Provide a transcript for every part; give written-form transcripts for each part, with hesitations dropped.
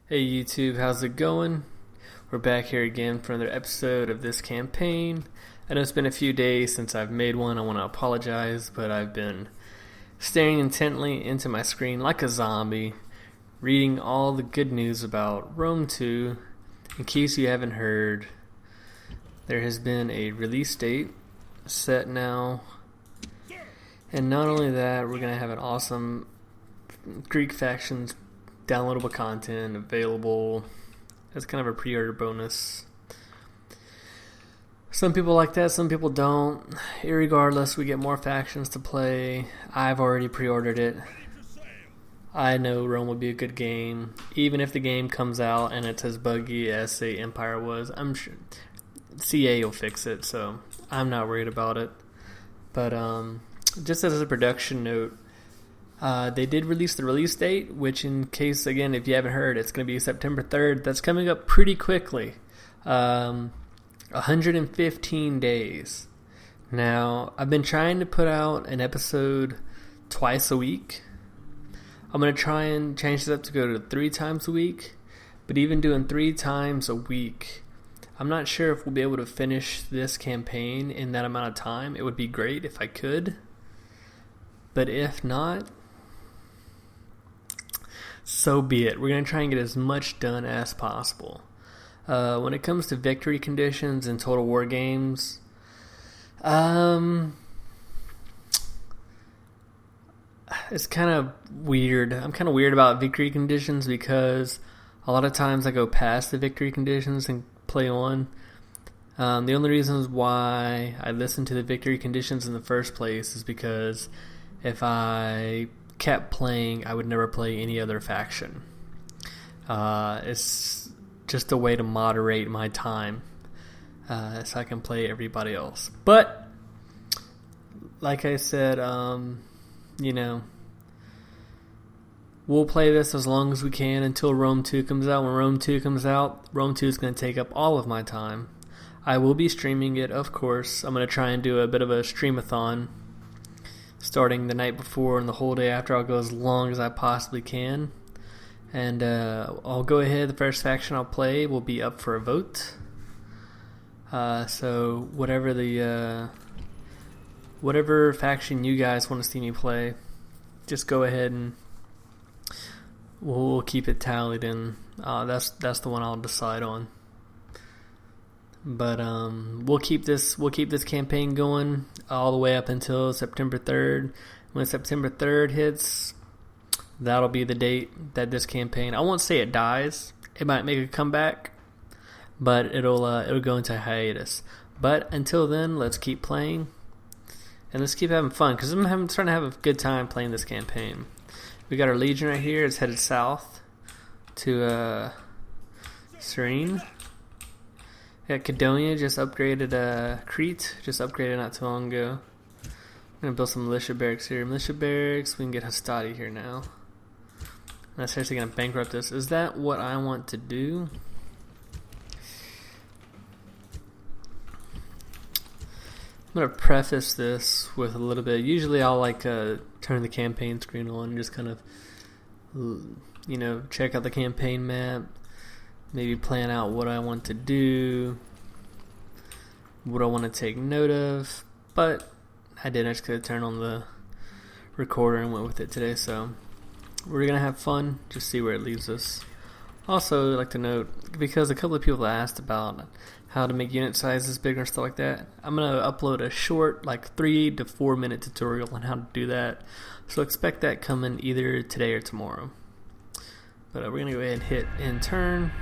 Hey YouTube, how's it going? We're back here again for another episode of this campaign. I know it's been a few days since I've made one. I want to apologize, but I've been staring intently into my screen like a zombie, reading all the good news about Rome 2. In case you haven't heard, there has been a release date set now. And not only that, we're going to have an awesome Greek factions downloadable content available as kind of a pre-order bonus. Some people like that, some people don't. Irregardless, we get more factions to play. I've already pre-ordered it. I know Rome will be a good game. Even if the game comes out and it's as buggy as, say, Empire was, I'm sure CA will fix it, so I'm not worried about it. But just as a production note, they did release the release date, which in case, again, if you haven't heard, it's going to be September 3rd. That's coming up pretty quickly. 115 days. Now, I've been trying to put out an episode twice a week. I'm going to try and change this up to go to 3 times a week. But even doing 3 times a week, I'm not sure if we'll be able to finish this campaign in that amount of time. It would be great if I could. But if not, so be it. We're going to try and get as much done as possible. When it comes to victory conditions in Total War games, it's kind of weird. I'm kind of weird about victory conditions because a lot of times I go past the victory conditions and play on. The only reasons why I listen to the victory conditions in the first place is because if I kept playing, I would never play any other faction. It's just a way to moderate my time so I can play everybody else. But like I said, we'll play this as long as we can until Rome 2 comes out. When Rome 2 comes out, Rome 2 is going to take up all of my time. I will be streaming it, of course. I'm going to try and do a bit of a streamathon starting the night before and the whole day after. I'll go as long as I possibly can. And I'll go ahead. The first faction I'll play will be up for a vote. So whatever faction you guys want to see me play, just go ahead and we'll keep it tallied, and that's the one I'll decide on. But we'll keep this campaign going all the way up until September 3rd. When September 3rd hits, that'll be the date that this campaign, I won't say it dies. It might make a comeback, but it'll go into hiatus. But until then, let's keep playing and let's keep having fun, because I'm trying to have a good time playing this campaign. We got our legion right here. It's headed south to Serene. Yeah, Cadonia just upgraded, Crete just upgraded not too long ago. I'm going to build some militia barracks here. Militia barracks, we can get Hastati here now. I'm seriously going to bankrupt this. Is that what I want to do? I'm going to preface this with a little bit. Usually I'll turn the campaign screen on and just kind of, check out the campaign map. Maybe plan out what I want to do, what I want to take note of, but I didn't. I just could have turned on the recorder and went with it today, so we're going to have fun, just see where it leads us. Also, I'd like to note, because a couple of people asked about how to make unit sizes bigger and stuff like that, I'm going to upload a short, 3 to 4 minute tutorial on how to do that, so expect that coming either today or tomorrow. But we're going to go ahead and hit end turn.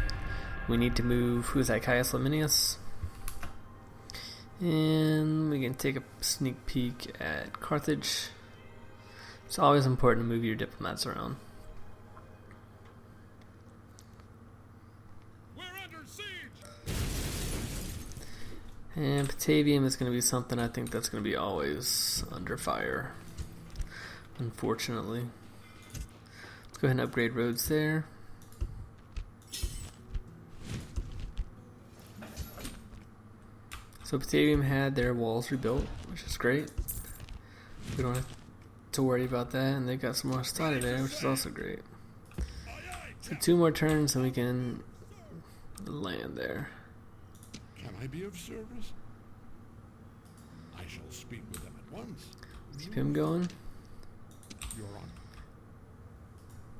We need to move, who's that, Caius Laminius? And we can take a sneak peek at Carthage. It's always important to move your diplomats around. We're under siege. And Batavium is going to be something I think that's going to be always under fire, unfortunately. Let's go ahead and upgrade roads there. So Batavium had their walls rebuilt, which is great. We don't have to worry about that, and they got some more Hastati there, which is also great. So 2 more turns and we can land there. Can I be of service? I shall speak with them at once. Keep him going. Your Honor.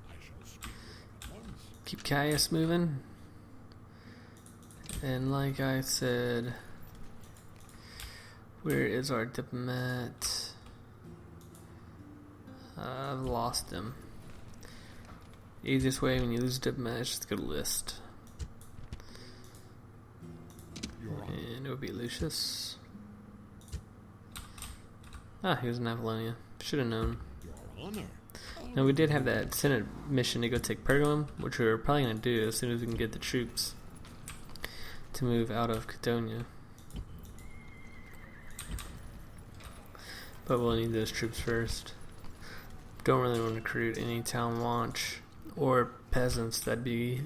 I shall speak with them at once. Keep Caius moving. And like I said, where is our diplomat? I've lost him. Easiest way when you lose a diplomat is just go to list. And it would be Lucius. Ah, he was in Apollonia. Should have known. Your Honor. Now we did have that Senate mission to go take Pergamum, which we're probably going to do as soon as we can get the troops to move out of Catonia. But we'll need those troops first. Don't really want to recruit any town launch or peasants. That'd be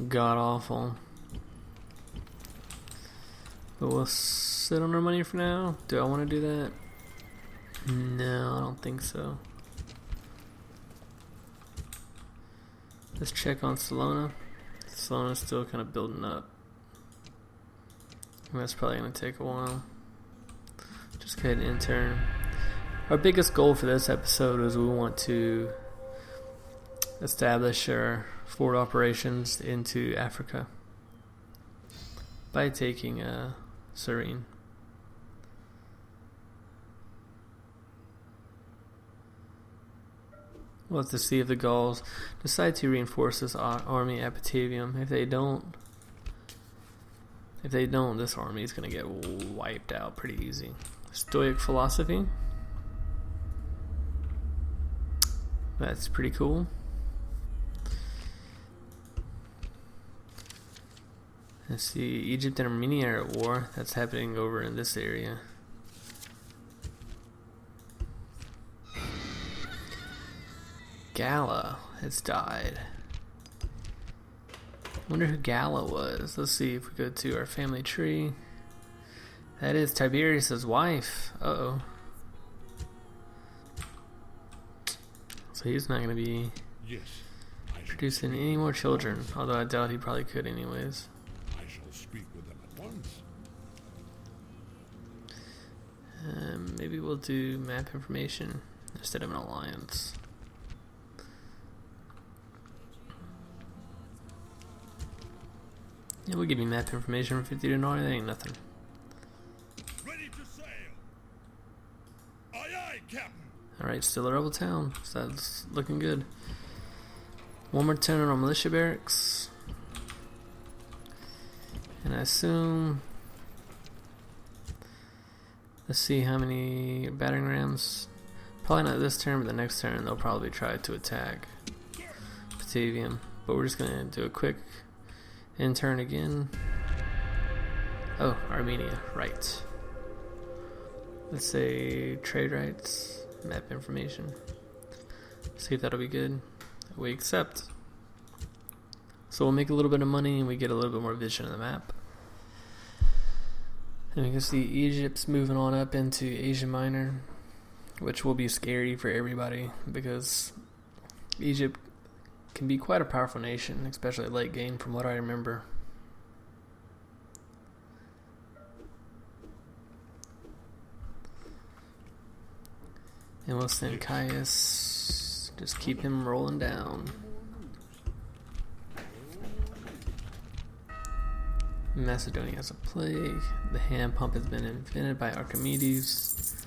god awful. But we'll sit on our money for now. Do I want to do that? No, I don't think so. Let's check on Salona. Salona's still kind of building up. And that's probably going to take a while. Just go ahead and intern. Our biggest goal for this episode is we want to establish our forward operations into Africa by taking Serene. We'll have to see if the Gauls decide to reinforce this army at Batavium. If they don't, this army is going to get wiped out pretty easy. Stoic philosophy. That's pretty cool. Let's see, Egypt and Armenia are at war. That's happening over in this area. Gala has died. Wonder who Gala was. Let's see if we go to our family tree. That is Tiberius's wife. Uh-oh. So he's not going to be producing any more children. Although I doubt he probably could anyways. I shall speak with them at once. Maybe we'll do map information instead of an alliance. Yeah, we'll give you map information for 50 denarii. That ain't nothing. Ready to sail. Aye, aye, Captain. Alright, still a rebel town. So that's looking good. One more turn on militia barracks. And I assume... Let's see how many battering rams. Probably not this turn, but the next turn they'll probably try to attack Batavium. But we're just going to do a quick intern again. Oh, Armenia, right. Let's say trade rights, map information. See if that'll be good. We accept. So we'll make a little bit of money and we get a little bit more vision of the map. And we can see Egypt's moving on up into Asia Minor, which will be scary for everybody because Egypt can be quite a powerful nation, especially late game from what I remember. And we'll send Caius, just keep him rolling down. Macedonia has a plague. The hand pump has been invented by Archimedes.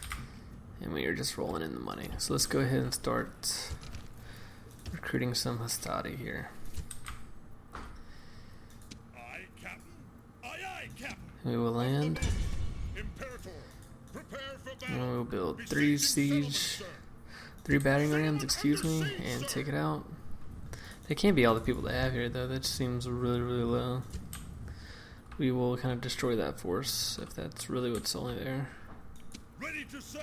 And we are just rolling in the money. So let's go ahead and start recruiting some Hastati here. Aye, Captain. Aye, aye, Captain. We will land. Imperator, prepare for battle. And we'll build 3 battering rams, excuse me, and take it out. They can't be all the people they have here though. That seems really, really low. We will kind of destroy that force if that's really what's only there. Ready to sail.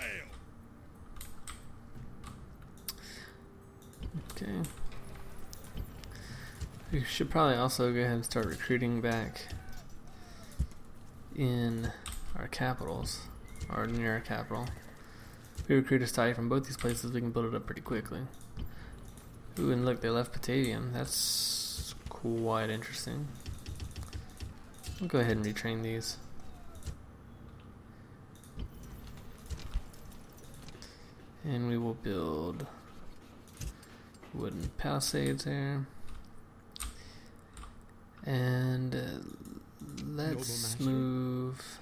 Okay. We should probably also go ahead and start recruiting back in our capitals, or near our capital. If we recruit a study from both these places, we can build it up pretty quickly. Ooh, and look, they left Batavium. That's quite interesting. I'll go ahead and retrain these. And we will build wooden palisades there. And let's move.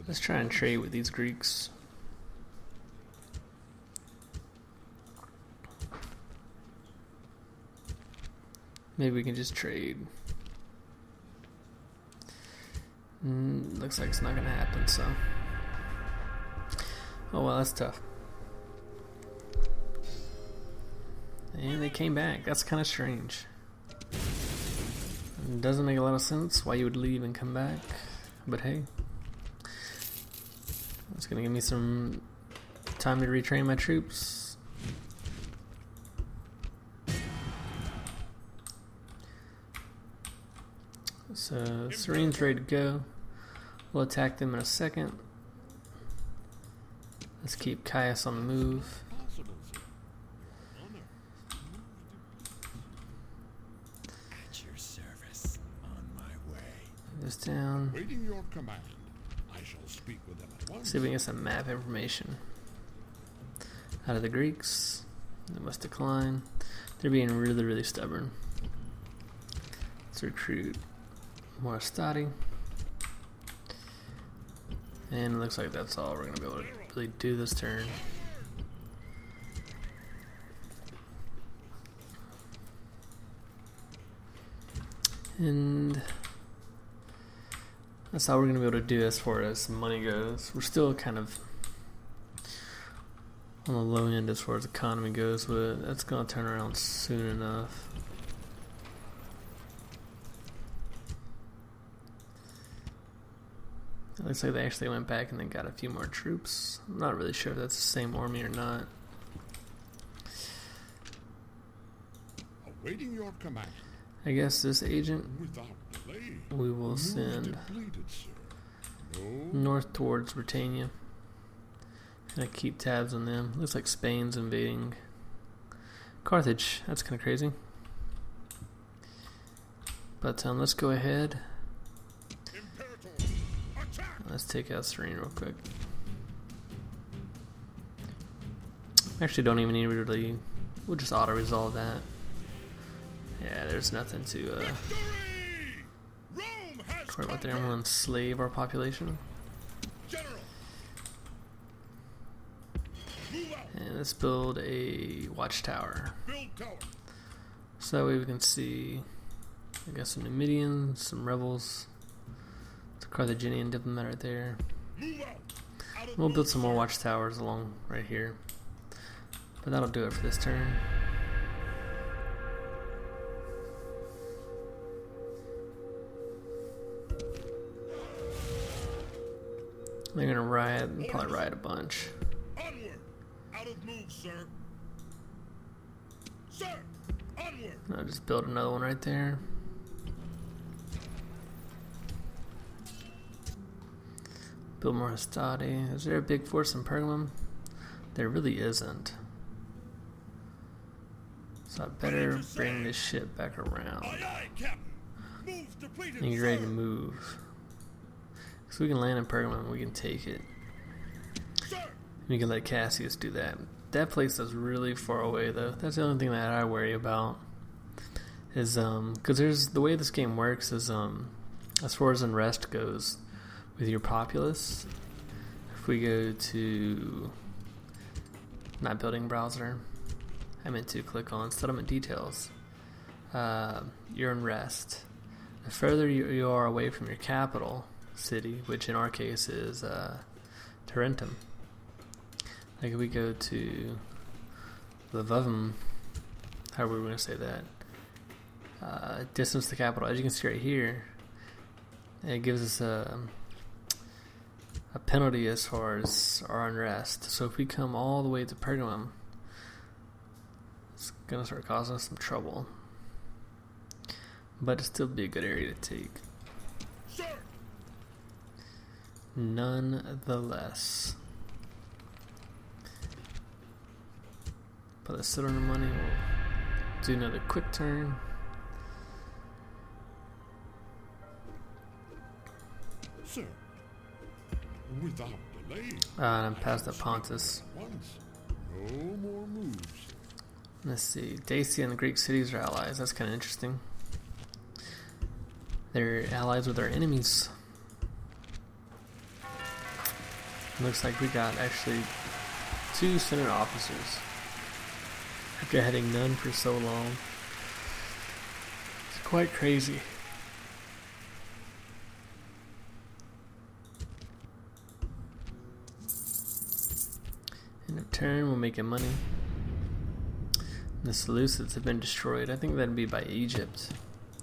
Let's try and trade with these Greeks. Maybe we can just trade. Looks like it's not gonna happen, so. Oh well, that's tough. And they came back. That's kind of strange. It doesn't make a lot of sense why you would leave and come back, but hey. It's gonna give me some time to retrain my troops. So Serene's ready to go. We'll attack them in a second. Let's keep Caius on the move. At your service, on my way. Move this down. Waiting your command. I shall speak with them at once. See if we can get some map information out of the Greeks. They must decline. They're being really, really stubborn. Let's recruit more Stati. And it looks like that's all we're going to be able to really do this turn. And that's all we're going to be able to do as far as money goes. We're still kind of on the low end as far as economy goes, but that's going to turn around soon enough. It looks like they actually went back and they got a few more troops. I'm not really sure if that's the same army or not. Awaiting your command. I guess this agent Without delay. we will send Depleted, sir. No. north towards Britannia. Gonna keep tabs on them. Looks like Spain's invading Carthage. That's kind of crazy. But let's go ahead. Let's take out Serene real quick. Actually, don't even need to really. We'll just auto resolve that. Yeah, there's nothing to worry about there. I'm gonna enslave our population. And let's build a watchtower. So that way we can see. I got some Numidians, some rebels. It's a Carthaginian diplomat right there. We'll build some more watchtowers along right here. But that'll do it for this turn. They're gonna riot, probably riot a bunch. Onward! Out of move, sir. Sir! Onward! I'll just build another one right there. Build more Hastati. Is there a big force in Pergamum? There really isn't. So I better bring this shit back around. Aye, aye, Captain. Move's depleted, And get ready to sir. move. So we can land in Pergamum, we can take it. Sir! We can let Cassius do that. That place is really far away though. That's the only thing that I worry about. Is because there's the way this game works is as far as unrest goes with your populace. If we go to not building browser, I meant to click on settlement details. Your unrest. The further you are away from your capital city, which in our case is Tarentum. Like if we go to Lvovum, how are we going to say that? Distance to the capital. As you can see right here, it gives us a penalty as far as our unrest. So if we come all the way to Pergamum, it's going to start causing us some trouble. But it'd still be a good area to take. Sir! nonetheless. Put the silver money. We'll do another quick turn. Sir, without delay. And I'm past the Pontus. Once. No more moves. Let's see. Dacia and the Greek cities are allies. That's kind of interesting. They're allies with our enemies. Looks like we got actually 2 Senate officers after having none for so long. It's quite crazy. End of turn, we're making money. The Seleucids have been destroyed. I think that'd be by Egypt.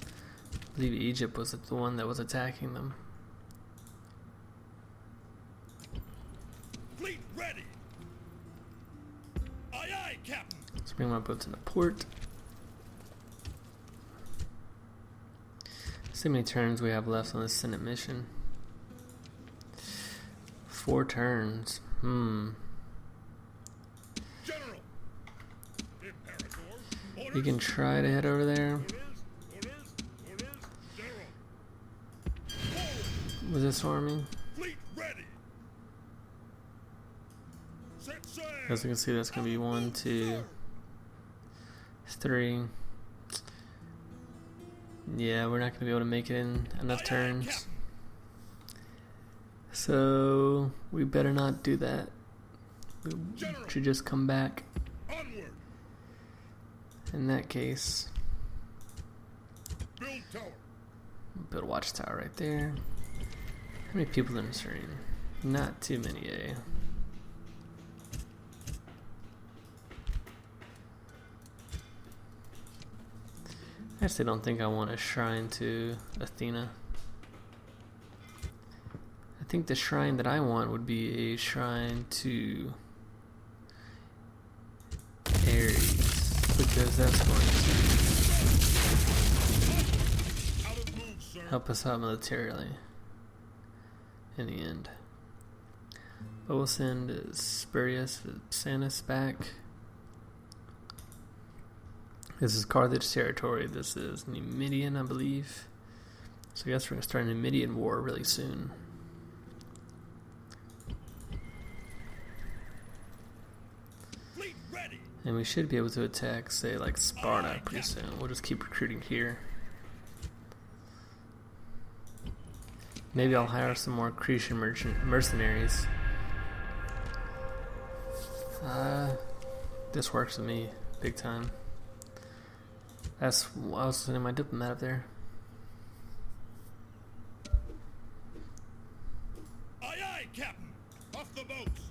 I believe Egypt was the one that was attacking them. Fleet ready. Aye, aye, Captain. Let's bring my boats into port. See how many turns we have left on this Senate mission. 4 turns. General. Imperator. We Orders. can try to head over there. Orders. General. Forward. With this army. Fleet ready. Set sail. As you can see, that's going to be 1, 2, 3. Yeah, we're not going to be able to make it in enough turns. So, we better not do that. We should just come back. Onward. In that case, Build tower. build a watchtower right there. How many people in this ring? Not too many, eh? I actually don't think I want a shrine to Athena. I think the shrine that I want would be a shrine to Ares, because that's going Out of move, sir. to help us out militarily in the end. But we'll send Spurius Sanus back. This is Carthage territory. This is Numidian, I believe. So I guess we're going to start a Numidian war really soon. Fleet ready. And we should be able to attack, say, like Sparta pretty soon. We'll just keep recruiting here. Maybe I'll hire some more Cretan mercenaries. This works with me big time. That's why I was sending my diplomat up there. Aye, aye, Captain. Off the boats.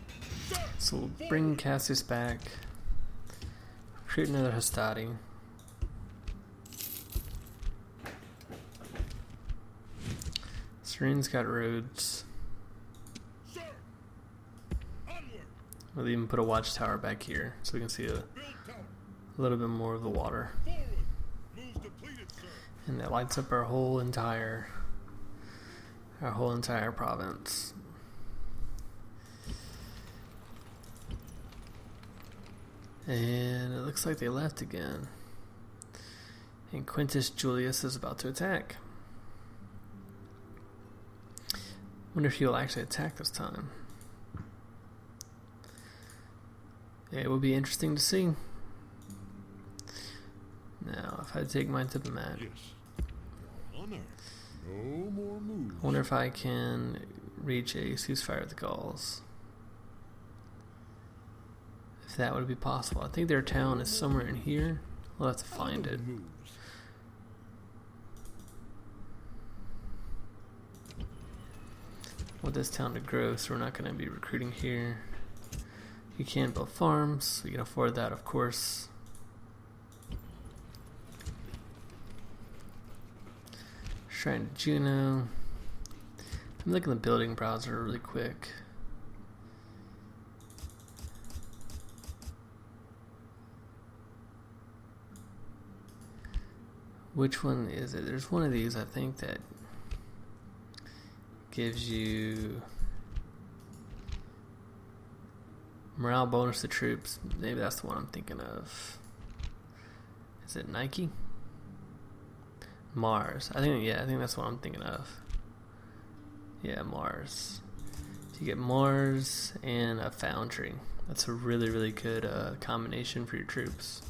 Sir. So we'll bring Cassius back. Recruit another Hastati. Serene's got roads. Sir. Onward. We'll even put a watchtower back here so we can see Build tower. a little bit more of the water. Forward. Moves depleted, sir. And that lights up our whole entire province. And it looks like they left again. And Quintus Julius is about to attack. Wonder if he'll actually attack this time. It will be interesting to see. Now, if I take my diplomat, Yes. Honor. No more moves. I wonder if I can reach a ceasefire with the Gauls. If that would be possible. I think their town is somewhere in here. We'll have to find it. Moves. I want this town to grow, so we're not going to be recruiting here. You can build farms. We can afford that, of course. Shrine to Juno. I'm looking at the building browser really quick. Which one is it? There's one of these, I think, that gives you Morale bonus to troops. Maybe that's the one I'm thinking of. Is it Nike? Mars. I think that's what I'm thinking of. Yeah, Mars. So you get Mars and a foundry. That's a really, really good combination for your troops.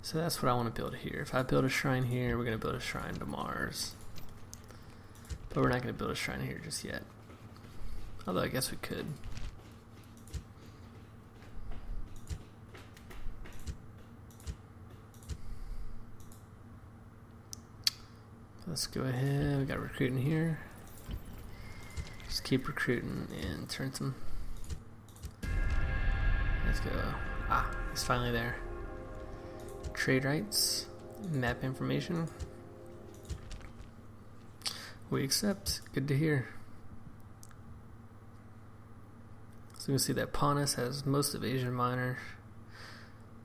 So that's what I want to build here. If I build a shrine here, we're going to build a shrine to Mars. But we're not going to build a shrine here just yet. Although I guess we could. Let's go ahead. We got recruiting here. Just keep recruiting and turn some. Let's go. Ah, he's finally there. Trade rights, map information. We accept. Good to hear. So you can see that Pontus has most of Asia Minor,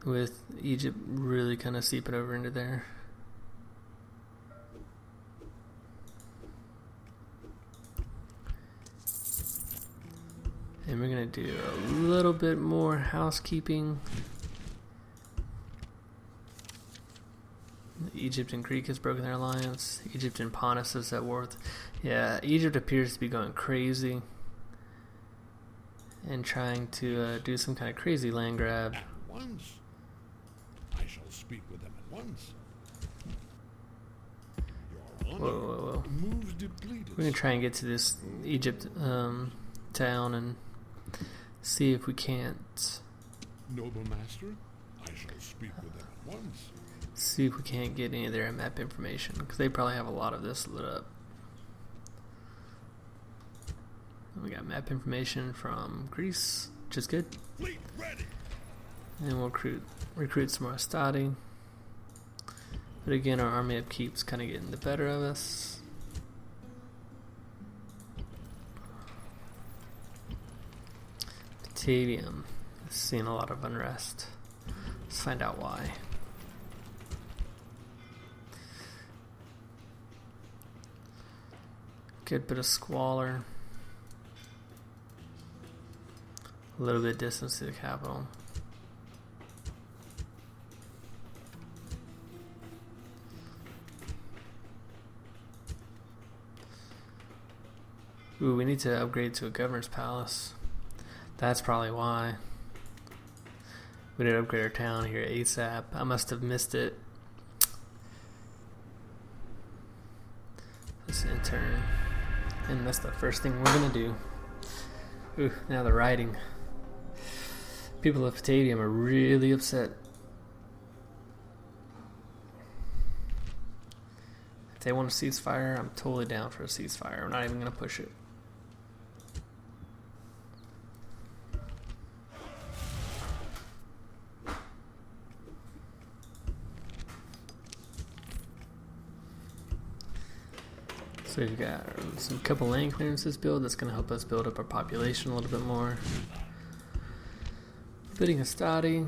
with Egypt really kind of seeping over into there. And we're going to do a little bit more housekeeping. Egypt and Greek has broken their alliance. Egypt and Pontus is at war with... Yeah, Egypt appears to be going crazy and trying to do some kind of crazy land grab. At once. I shall speak with them at once. Your honor. Whoa. Moves depleted. We're going to try and get to this Egypt town and see if we can't... Noble master, I shall speak with them at once. See if we can't get any of their map information, because they probably have a lot of this lit up. We got map information from Greece, which is good. Fleet ready. And we'll recruit some more Astadi. But again, our army upkeep's kind of getting the better of us. Batavium is seeing a lot of unrest. Let's find out why. Good bit of squalor. A little bit of distance to the capital. Ooh, we need to upgrade to a governor's palace. That's probably why. We need to upgrade our town here ASAP. I must have missed it. Let's enter. And that's the first thing we're gonna do. Ooh, now the writing. People of Palladium are really upset. If they want a ceasefire, I'm totally down for a ceasefire. We're not even gonna push it. So we've got some couple land clearances build that's going to help us build up our population a little bit more. Bidding Astadi.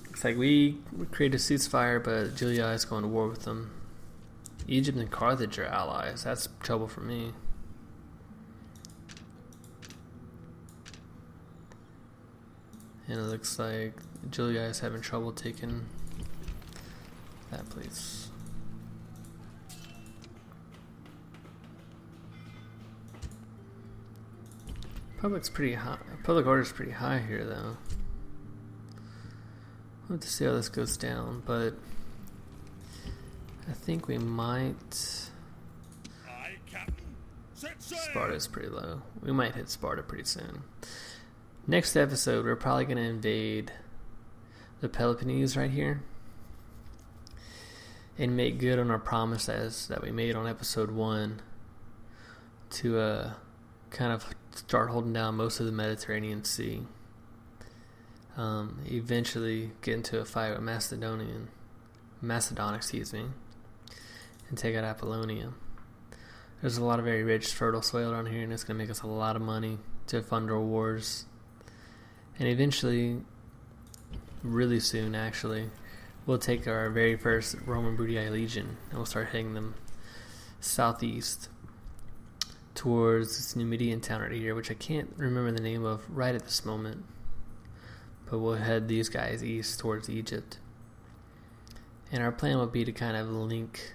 Looks like we created a ceasefire, but Julia is going to war with them. Egypt and Carthage are allies. That's trouble for me. And it looks like Julia is having trouble taking that place. Public's pretty high. Public order's pretty high here, though. We'll have to see how this goes down, but I think we might. Aye, Captain. Set sail. Sparta's pretty low. We might hit Sparta pretty soon. Next episode, we're probably going to invade the Peloponnese right here and make good on our promises that we made on episode 1 to kind of start holding down most of the Mediterranean Sea. Eventually get into a fight with Macedon, and take out Apollonia. There's a lot of very rich, fertile soil around here, and it's going to make us a lot of money to fund our wars. And eventually, really soon actually, we'll take our very first Roman Brutii Legion, and we'll start hitting them southeast towards this Numidian town right here, which I can't remember the name of right at this moment. But we'll head these guys east towards Egypt. And our plan would be to kind of link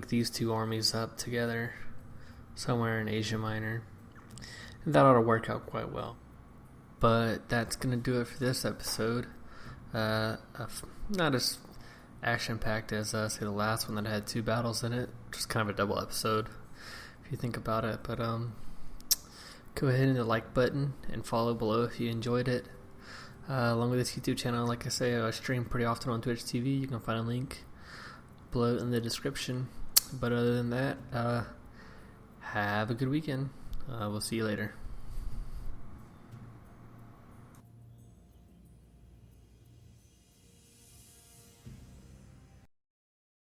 these two armies up together somewhere in Asia Minor. And that ought to work out quite well. But that's going to do it for this episode. Not as action-packed as, say, the last one that had 2 battles in it. Just kind of a double episode, if you think about it. But go ahead and hit the like button and follow below if you enjoyed it. Along with this YouTube channel, like I say, I stream pretty often on Twitch TV. You can find a link below in the description. But other than that, have a good weekend. We'll see you later.